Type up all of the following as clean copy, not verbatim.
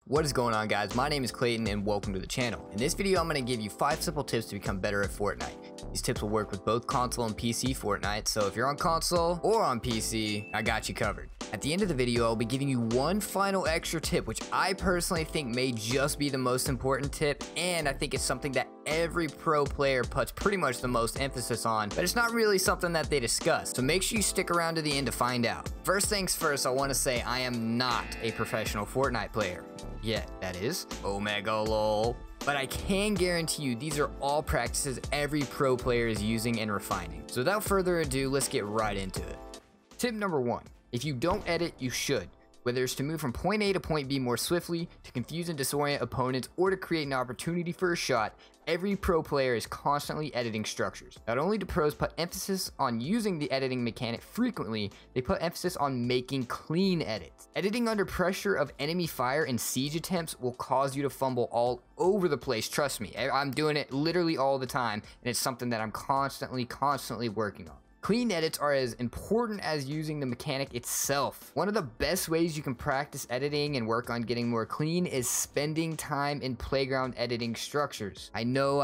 What is going on, guys? My name is Clayton and welcome to the channel. In this video I'm going to give you 5 simple tips to become better at Fortnite. These tips will work with both console and PC Fortnite, so if you're on console or on PC, I got you covered. At the end of the video I'll be giving you one final extra tip which I personally think may just be the most important tip, and I think it's something that every pro player puts pretty much the most emphasis on, but it's not really something that they discuss, so make sure you stick around to the end to find out. First things first, I want to say I am not a professional Fortnite player. Yet, that is. Omega lol. But I can guarantee you these are all practices every pro player is using and refining. So without further ado, let's get right into it. Tip number 1. If you don't edit, you should. Whether it's to move from point A to point B more swiftly, to confuse and disorient opponents, or to create an opportunity for a shot, every pro player is constantly editing structures. Not only do pros put emphasis on using the editing mechanic frequently, they put emphasis on making clean edits. Editing under pressure of enemy fire and siege attempts will cause you to fumble all over the place, trust me. I'm doing it literally all the time, and it's something that I'm constantly working on. Clean edits are as important as using the mechanic itself. One of the best ways you can practice editing and work on getting more clean is spending time in playground editing structures. I know,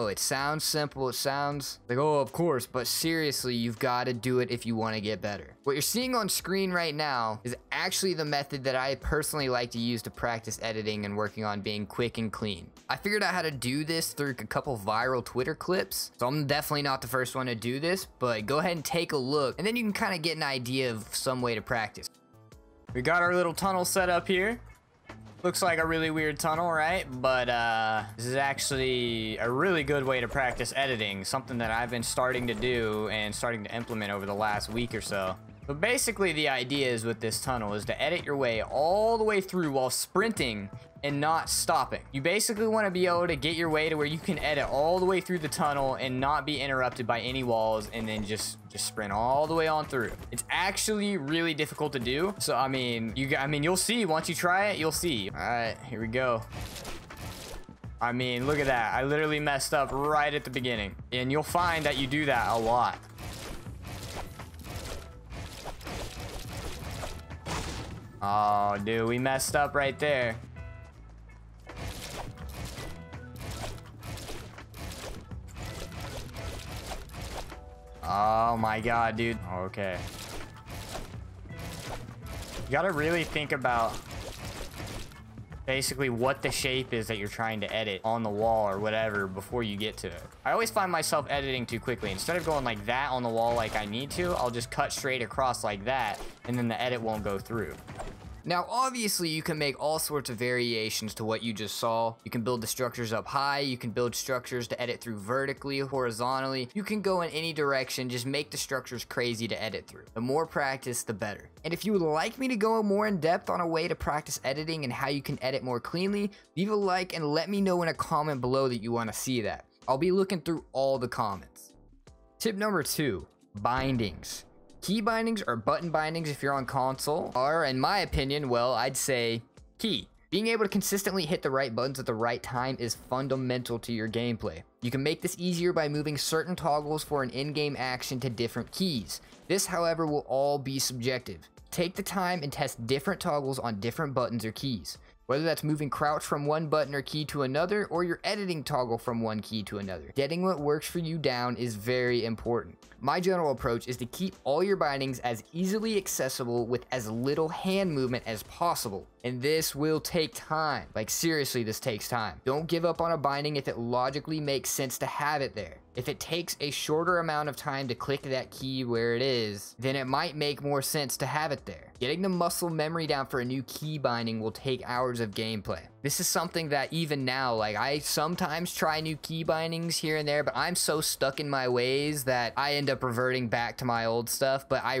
it sounds simple, it sounds like, oh, of course, but seriously, you've got to do it if you want to get better. What you're seeing on screen right now is actually the method that I personally like to use to practice editing and working on being quick and clean. I figured out how to do this through a couple viral Twitter clips, so I'm definitely not the first one to do this, but go ahead and take a look, and then you can kind of get an idea of some way to practice. We got our little tunnel set up here. Looks like a really weird tunnel, right? But this is actually a really good way to practice editing, something that I've been starting to do and starting to implement over the last week or so. But basically the idea is with this tunnel is to edit your way all the way through while sprinting and not stopping. You basically want to be able to get your way to where you can edit all the way through the tunnel and not be interrupted by any walls, and then just sprint all the way on through. It's actually really difficult to do. So I mean, you'll see once you try it, you'll see. All right, here we go. I mean, look at that. I literally messed up right at the beginning, and you'll find that you do that a lot. Oh, dude, we messed up right there. Oh my god, dude. Okay. You gotta really think about basically what the shape is that you're trying to edit on the wall or whatever before you get to it. I always find myself editing too quickly. Instead of going like that on the wall like I need to, I'll just cut straight across like that, and then the edit won't go through. Now, obviously, you can make all sorts of variations to what you just saw. You can build the structures up high. You can build structures to edit through vertically, horizontally. You can go in any direction. Just make the structures crazy to edit through. The more practice, the better. And if you would like me to go more in depth on a way to practice editing and how you can edit more cleanly, leave a like and let me know in a comment below that you want to see that. I'll be looking through all the comments. Tip number 2, bindings. Key bindings or button bindings if you're on console are, in my opinion, well, I'd say key. Being able to consistently hit the right buttons at the right time is fundamental to your gameplay. You can make this easier by moving certain toggles for an in-game action to different keys. This, however, will all be subjective. Take the time and test different toggles on different buttons or keys. Whether that's moving crouch from one button or key to another, or your editing toggle from one key to another. Getting what works for you down is very important. My general approach is to keep all your bindings as easily accessible with as little hand movement as possible. And this will take time. Like, seriously, this takes time. Don't give up on a binding if it logically makes sense to have it there. If it takes a shorter amount of time to click that key where it is, then it might make more sense to have it there. Getting the muscle memory down for a new key binding will take hours of gameplay. This is something that even now, like, I sometimes try new key bindings here and there, but I'm so stuck in my ways that I end up reverting back to my old stuff. But I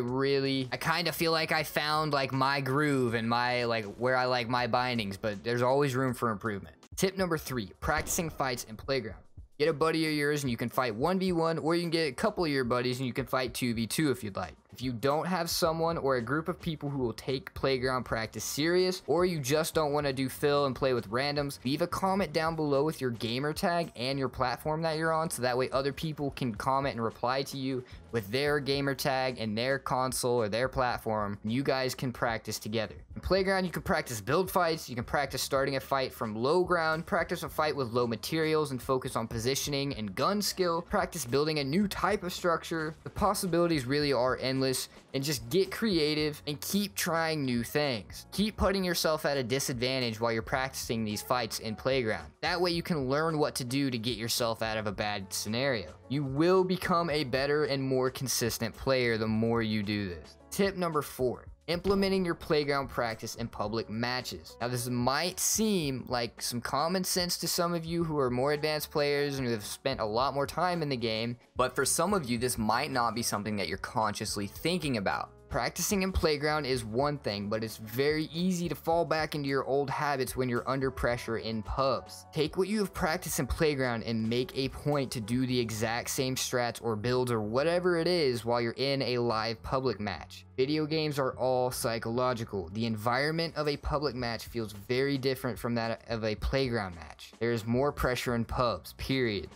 kind of feel like I found like my groove and my, like, where I like my bindings, but there's always room for improvement. Tip number 3, practicing fights in playground. Get a buddy of yours and you can fight 1v1, or you can get a couple of your buddies and you can fight 2v2 if you'd like. If you don't have someone or a group of people who will take playground practice serious, or you just don't want to do fill and play with randoms, leave a comment down below with your gamer tag and your platform that you're on, so that way other people can comment and reply to you with their gamer tag and their console or their platform, and you guys can practice together. And In playground, you can practice build fights, you can practice starting a fight from low ground, practice a fight with low materials and focus on positioning and gun skill, practice building a new type of structure. The possibilities really are endless, and just get creative and keep trying new things. Keep putting yourself at a disadvantage while you're practicing these fights in playground. That way you can learn what to do to get yourself out of a bad scenario. You will become a better and more consistent player the more you do this. Tip number 4. Implementing your playground practice in public matches. Now, this might seem like some common sense to some of you who are more advanced players and who have spent a lot more time in the game, but for some of you, this might not be something that you're consciously thinking about. Practicing in playground is one thing, but it's very easy to fall back into your old habits when you're under pressure in pubs. Take what you have practiced in playground and make a point to do the exact same strats or builds or whatever it is while you're in a live public match. Video games are all psychological. The environment of a public match feels very different from that of a playground match. There is more pressure in pubs, period.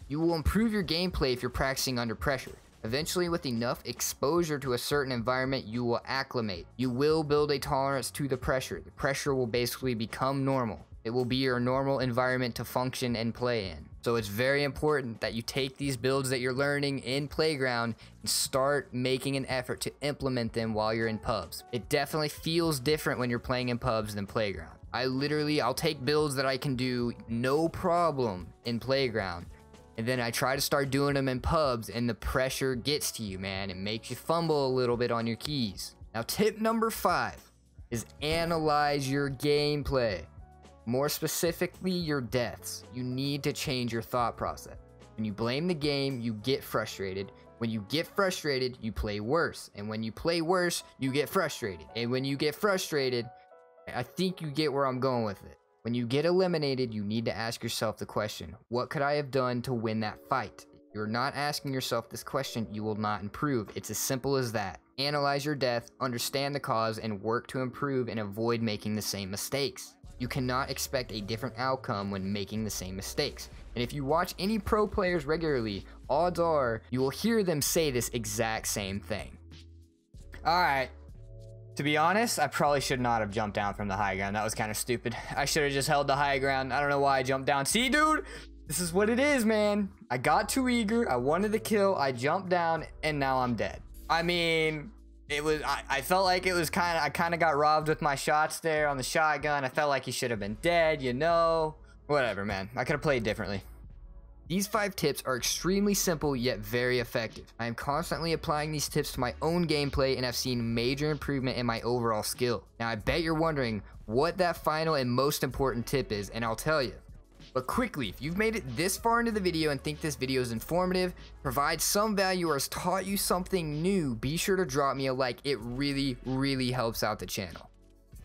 You will improve your gameplay if you're practicing under pressure. Eventually, with enough exposure to a certain environment, you will acclimate. You will build a tolerance to the pressure. The pressure will basically become normal. It will be your normal environment to function and play in. So it's very important that you take these builds that you're learning in playground and start making an effort to implement them while you're in pubs. It definitely feels different when you're playing in pubs than playground. I'll take builds that I can do no problem in playground, and then I try to start doing them in pubs, and the pressure gets to you, man. It makes you fumble a little bit on your keys. Now, tip number 5 is analyze your gameplay. More specifically, your deaths. You need to change your thought process. When you blame the game, you get frustrated. When you get frustrated, you play worse. And when you play worse, you get frustrated. And when you get frustrated, I think you get where I'm going with it. When you get eliminated, you need to ask yourself the question, what could I have done to win that fight? If you're not asking yourself this question, you will not improve. It's as simple as that. Analyze your death, understand the cause, and work to improve and avoid making the same mistakes. You cannot expect a different outcome when making the same mistakes. And if you watch any pro players regularly, odds are you will hear them say this exact same thing. Alright. To be honest, I probably should not have jumped down from the high ground. That was kind of stupid. I should have just held the high ground. I don't know why I jumped down. See, dude? This is what it is, man. I got too eager. I wanted the kill. I jumped down, and now I'm dead. I mean, I felt like it was I kind of got robbed with my shots there on the shotgun. I felt like he should have been dead, you know? Whatever, man. I could have played differently. These 5 tips are extremely simple yet very effective. I am constantly applying these tips to my own gameplay and have seen major improvement in my overall skill. Now, I bet you're wondering what that final and most important tip is, and I'll tell you. But quickly, if you've made it this far into the video and think this video is informative, provides some value, or has taught you something new, be sure to drop me a like. It really, really helps out the channel.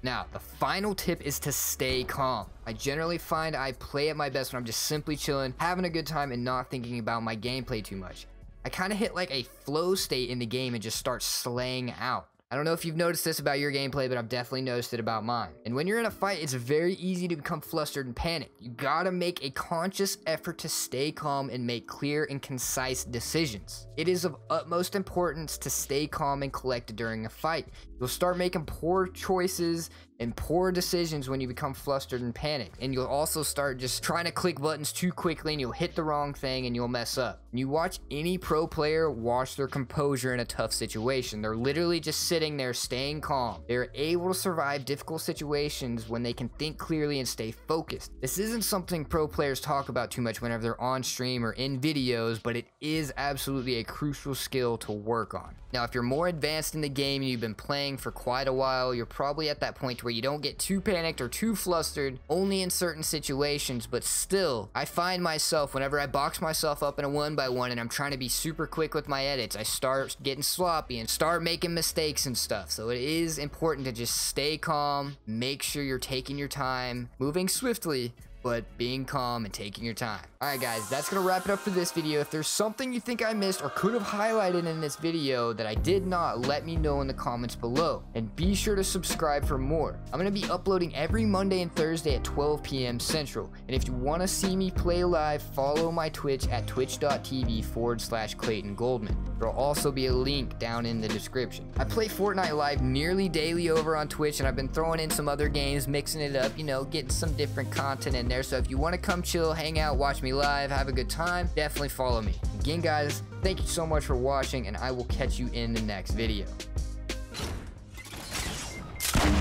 Now, the final tip is to stay calm. I generally find I play at my best when I'm just simply chilling, having a good time, and not thinking about my gameplay too much. I kind of hit like a flow state in the game and just start slaying out. I don't know if you've noticed this about your gameplay, but I've definitely noticed it about mine. And when you're in a fight, it's very easy to become flustered and panic. You gotta make a conscious effort to stay calm and make clear and concise decisions. It is of utmost importance to stay calm and collected during a fight. You'll start making poor choices and poor decisions when you become flustered and panicked. And you'll also start just trying to click buttons too quickly, and you'll hit the wrong thing and you'll mess up. When you watch any pro player watch their composure in a tough situation, they're literally just sitting there staying calm. They're able to survive difficult situations when they can think clearly and stay focused. This isn't something pro players talk about too much whenever they're on stream or in videos, but it is absolutely a crucial skill to work on. Now, if you're more advanced in the game and you've been playing for quite a while, you're probably at that point where you don't get too panicked or too flustered, only in certain situations. But still, I find myself, whenever I box myself up in a 1x1 and I'm trying to be super quick with my edits, I start getting sloppy and start making mistakes and stuff. So it is important to just stay calm, make sure you're taking your time, moving swiftly, but being calm and taking your time. All right, guys, that's gonna wrap it up for this video. If there's something you think I missed or could have highlighted in this video that I did not, let me know in the comments below. And be sure to subscribe for more. I'm gonna be uploading every Monday and Thursday at 12 p.m. Central. And if you wanna see me play live, follow my Twitch at twitch.tv/Clayton Goldman. There'll also be a link down in the description. I play Fortnite live nearly daily over on Twitch, and I've been throwing in some other games, mixing it up, you know, getting some different content in there. So if you want to come chill, hang out, watch me live, have a good time, definitely follow me. Again, guys, thank you so much for watching, and I will catch you in the next video.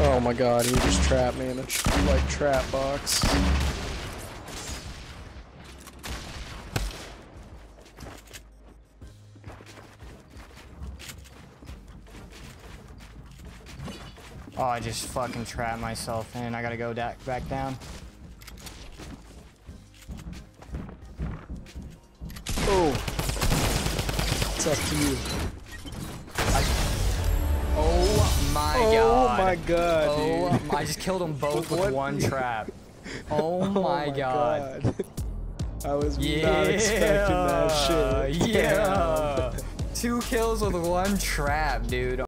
Oh my god, he just trapped me in a like trap box. Oh, I just fucking trapped myself in. I gotta go back down. Oh, it's up to you. Oh my god. Oh my god, Oh, dude. I just killed them both with one trap. Oh my god. I was not expecting that shit. Yeah. 2 kills with 1 trap, dude.